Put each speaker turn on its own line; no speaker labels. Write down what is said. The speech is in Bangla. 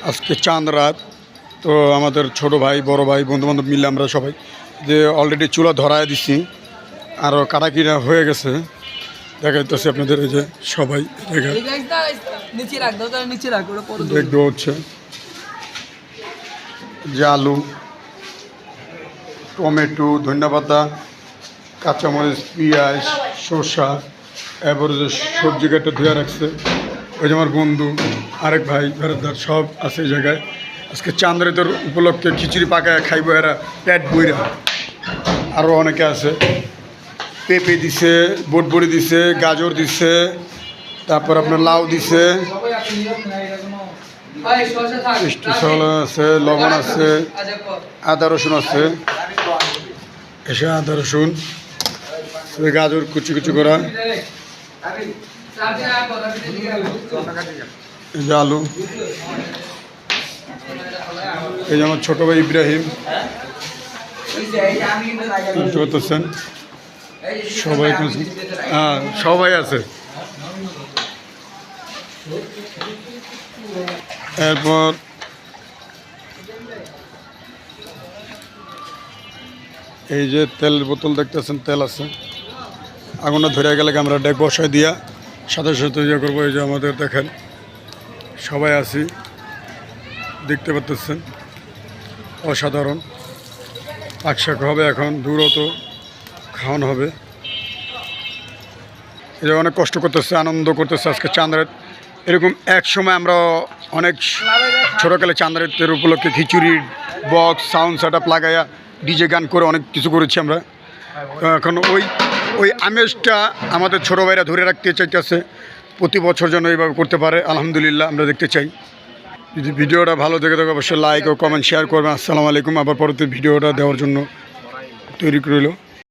আজকে চাঁদ রাত। তো আমাদের ছোট ভাই বড় ভাই বন্ধুবান্ধব মিলে আমরা সবাই যে অলরেডি চুলা ধরায় দিচ্ছি, আরও কাটাকিটা হয়ে গেছে। দেখাইতেছি আপনাদের এই যে সবাই দেখতে হচ্ছে যে আলু, টমেটো, ধন্যপাতা, কাঁচামরিচ, পেঁয়াজ, শসা, এরপরে যে সবজি কেটে ধুয়ে রাখছে ওই যে আমার বন্ধু আরেক ভাই ফেরতদার সব আছে এই জায়গায়। আজকে চাঁদরাতের উপলক্ষে খিচুড়ি পাকায় খাইব এরা পেট বইরা। আরও অনেকে আছে, পেঁপে দিছে, বটবড়ি দিছে, গাজর দিছে, তারপর আপনার লাউ দিছে, মিষ্টি চাল আছে, লবণ আছে, আদা রসুন আছে, এসে আদা রসুন, গাজর কুচি কুচি করা, এই যে আলু, এই যে আমার ছোট ভাই ইব্রাহিম করতেছেন, সবাই হ্যাঁ সবাই আছে। এরপর এই যে তেলের বোতল দেখতেছেন, তেল আছে, আগুনটা ধরে গেলে আমরা ডেক বসায় দিয়া সাথে সাথে ইয়ে করবো। এই যে আমাদের দেখেন সবাই আছি, দেখতে পাচ্ছেন অসাধারণ। পাকশাক হবে এখন, দূরত খাওয়ানো হবে। এই যে অনেক কষ্ট করতেছে, আনন্দ করতেছে আজকে চাঁদরাত। এরকম এক সময় আমরা অনেক ছোটোকালে চাঁদরাতের উপলক্ষে খিচুড়ি বক্স সাউন্ড সেট আপ লাগাইয়া ডিজে গান করে অনেক কিছু করেছি আমরা। এখন ওই আমেজটা আমাদের ছোটো ভাইরা ধরে রাখতে চাইতেছে, প্রতি বছর যেন এইভাবে করতে পারে। আলহামদুলিল্লাহ আমরা দেখতে চাই। যদি ভিডিওটা ভালো দেখে থাকে অবশ্যই লাইক ও কমেন্ট শেয়ার করবেন। আসসালামু আলাইকুম। আবার পরবর্তী ভিডিওটা দেওয়ার জন্য তৈরি রইল।